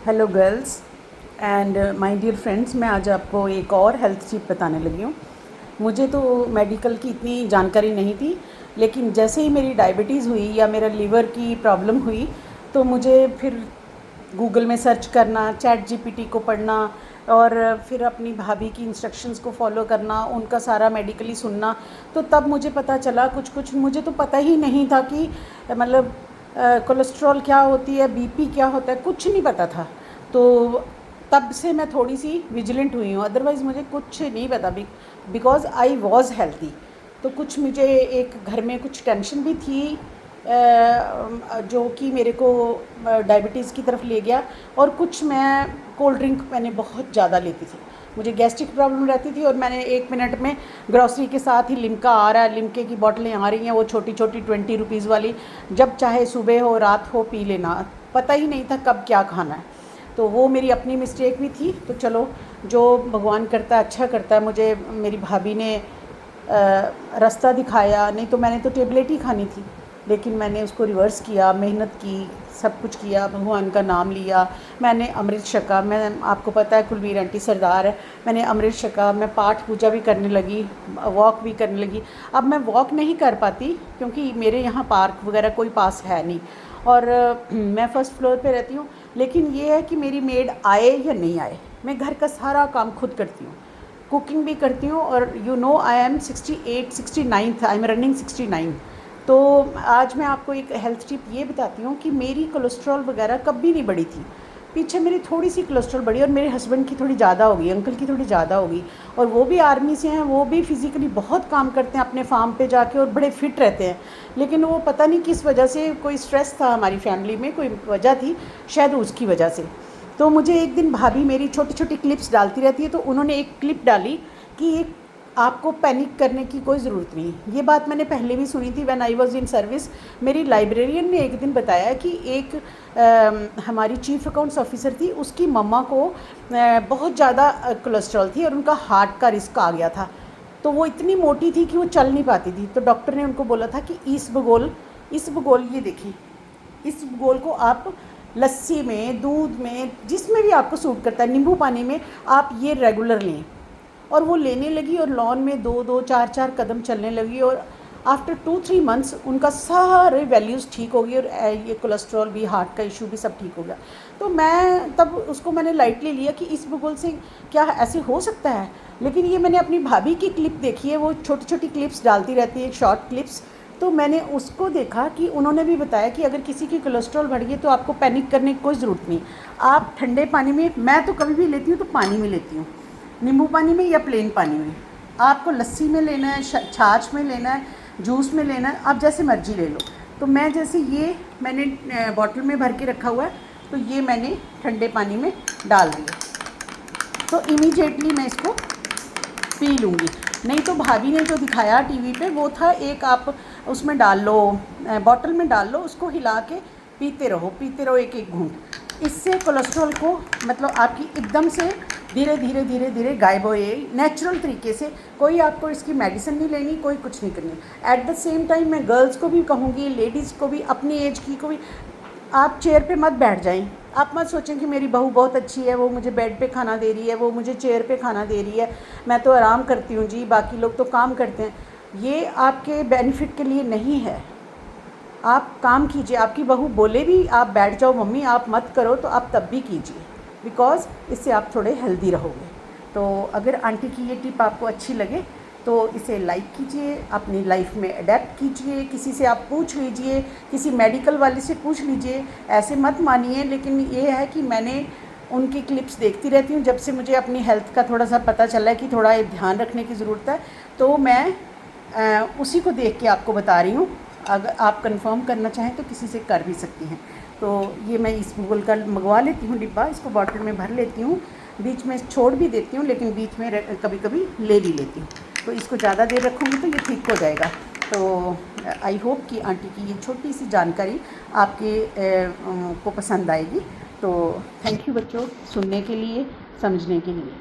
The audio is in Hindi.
Hello girls and my dear friends, मैं आज आपको एक और हेल्थ टिप बताने लगी हूँ। मुझे तो मेडिकल की इतनी जानकारी नहीं थी, लेकिन जैसे ही मेरी डायबिटीज़ हुई या मेरा लीवर की प्रॉब्लम हुई तो मुझे फिर गूगल में सर्च करना, चैट जीपीटी को पढ़ना और फिर अपनी भाभी की इंस्ट्रक्शंस को फॉलो करना, उनका सारा मेडिकली सुनना। तो तब मुझे पता चला कुछ मुझे तो पता ही नहीं था कि मतलब कोलेस्ट्रॉल क्या होती है, बीपी क्या होता है, कुछ नहीं पता था। तो तब से मैं थोड़ी सी विजिलेंट हुई हूँ, अदरवाइज़ मुझे कुछ नहीं पता बिकॉज़ आई वॉज़ हेल्दी। तो कुछ मुझे एक घर में कुछ टेंशन भी थी जो कि मेरे को डायबिटीज़ की तरफ ले गया। और कुछ मैं कोल्ड ड्रिंक मैंने बहुत ज़्यादा लेती थी, मुझे गैस्ट्रिक प्रॉब्लम रहती थी और मैंने 1 मिनट में ग्रॉसरी के साथ ही लिम्का आ रहा है, लिम्के की बॉटलें आ रही हैं, वो छोटी छोटी 20 रुपीज़ वाली, जब चाहे सुबह हो रात हो पी लेना, पता ही नहीं था कब क्या खाना है। तो वो मेरी अपनी मिस्टेक भी थी। तो चलो, जो भगवान करता है अच्छा करता है। मुझे मेरी भाभी ने रास्ता दिखाया, नहीं तो मैंने तो टेबलेट ही खानी थी, लेकिन मैंने उसको रिवर्स किया, मेहनत की, सब कुछ किया, भगवान का नाम लिया, मैंने अमृत छका। मैं, आपको पता है कुलवीर आंटी सरदार है, मैंने अमृत छका, मैं पाठ पूजा भी करने लगी, वॉक भी करने लगी। अब मैं वॉक नहीं कर पाती क्योंकि मेरे यहाँ पार्क वगैरह कोई पास है नहीं, और मैं फ़र्स्ट फ्लोर पे रहती हूँ। लेकिन ये है कि मेरी मेड आए या नहीं आए, मैं घर का सारा काम खुद करती हूँ, कुकिंग भी करती हूँ। और you know I am 68 69th, I am running 69। तो आज मैं आपको एक हेल्थ टिप ये बताती हूँ कि मेरी कोलेस्ट्रॉल वगैरह कभी नहीं बढ़ी थी। पीछे मेरी थोड़ी सी कोलेस्ट्रॉल बढ़ी और मेरे हस्बैंड की थोड़ी ज़्यादा होगी, अंकल की थोड़ी ज़्यादा होगी। और वो भी आर्मी से हैं, वो भी फिज़िकली बहुत काम करते हैं अपने फार्म पे जाके और बड़े फिट रहते हैं। लेकिन वो पता नहीं किस वजह से, कोई स्ट्रेस था हमारी फैमिली में, कोई वजह थी शायद, उसकी वजह से। तो मुझे एक दिन भाभी मेरी छोटी छोटी क्लिप्स डालती रहती है, तो उन्होंने एक क्लिप डाली कि एक आपको पैनिक करने की कोई ज़रूरत नहीं। ये बात मैंने पहले भी सुनी थी when I was in service. मेरी लाइब्रेरियन ने एक दिन बताया कि एक हमारी चीफ अकाउंट्स ऑफिसर थी, उसकी मम्मा को बहुत ज़्यादा कोलेस्ट्रॉल थी और उनका हार्ट का रिस्क आ गया था। तो वो इतनी मोटी थी कि वो चल नहीं पाती थी। तो डॉक्टर ने उनको बोला था कि इसबगोल ये देखें, इसबगोल को आप लस्सी में, दूध में, जिसमें भी आपको सूट करता है, नींबू पानी में आप ये रेगुलर लें। और वो लेने लगी और लॉन में 2-2 4-4 कदम चलने लगी, और आफ्टर 2-3 मंथ्स उनका सारे वैल्यूज़ ठीक हो गई और ये कोलेस्ट्रॉल भी, हार्ट का इशू भी सब ठीक हो गया। तो मैं तब उसको मैंने लाइटली लिया कि इस भूगोल से क्या ऐसे हो सकता है। लेकिन ये मैंने अपनी भाभी की क्लिप देखी है, वो छोटी छोटी क्लिप्स डालती रहती है, शॉर्ट क्लिप्स। तो मैंने उसको देखा कि उन्होंने भी बताया कि अगर किसी की कोलेस्ट्रॉल बढ़ गई तो आपको पैनिक करने की कोई ज़रूरत नहीं। आप ठंडे पानी में, मैं तो कभी भी लेती हूँ तो पानी में लेती हूँ, नींबू पानी में या प्लेन पानी में। आपको लस्सी में लेना है, छाछ में लेना है, जूस में लेना है, आप जैसे मर्जी ले लो। तो मैं जैसे ये मैंने बॉटल में भर के रखा हुआ है, तो ये मैंने ठंडे पानी में डाल दिया, तो इमीडिएटली मैं इसको पी लूँगी। नहीं तो भाभी ने जो दिखाया टीवी पे वो था, एक आप उसमें डाल लो, बॉटल में डाल लो, उसको हिला के पीते रहो एक एक घूंट। इससे कोलेस्ट्रॉल को मतलब आपकी एकदम से धीरे धीरे धीरे धीरे गायब हो, ये नेचुरल तरीके से। कोई आपको इसकी मेडिसिन नहीं लेनी, कोई कुछ नहीं करनी। एट द सेम टाइम मैं गर्ल्स को भी कहूँगी, लेडीज़ को भी, अपनी एज की को भी, आप चेयर पे मत बैठ जाएं। आप मत सोचें कि मेरी बहू बहुत अच्छी है, वो मुझे बेड पे खाना दे रही है, वो मुझे चेयर पे खाना दे रही है, मैं तो आराम करती हूँ जी, बाकी लोग तो काम करते हैं। ये आपके बेनिफिट के लिए नहीं है। आप काम कीजिए, आपकी बहू बोले भी आप बैठ जाओ मम्मी, आप मत करो, तो आप तब भी कीजिए, बिकॉज़ इससे आप थोड़े हेल्दी रहोगे। तो अगर आंटी की ये टिप आपको अच्छी लगे तो इसे लाइक कीजिए, अपनी लाइफ में अडेप्ट कीजिए, किसी से आप पूछ लीजिए, किसी मेडिकल वाले से पूछ लीजिए, ऐसे मत मानिए। लेकिन ये है कि मैंने उनकी क्लिप्स देखती रहती हूँ, जब से मुझे अपनी हेल्थ का थोड़ा सा पता चला है कि थोड़ा ध्यान रखने की ज़रूरत है, तो मैं उसी को देख के आपको बता रही हूँ। अगर आप कंफर्म करना चाहें तो किसी से कर भी सकती हैं। तो ये मैं इस गूगल का मंगवा लेती हूँ डिब्बा, इसको बॉटल में भर लेती हूँ, बीच में छोड़ भी देती हूँ, लेकिन बीच में कभी कभी ले भी लेती हूँ। तो इसको ज़्यादा देर रखूँगी तो ये ठीक हो जाएगा। तो आई होप कि आंटी की ये छोटी सी जानकारी आपके को पसंद आएगी। तो थैंक यू बच्चों, सुनने के लिए, समझने के लिए।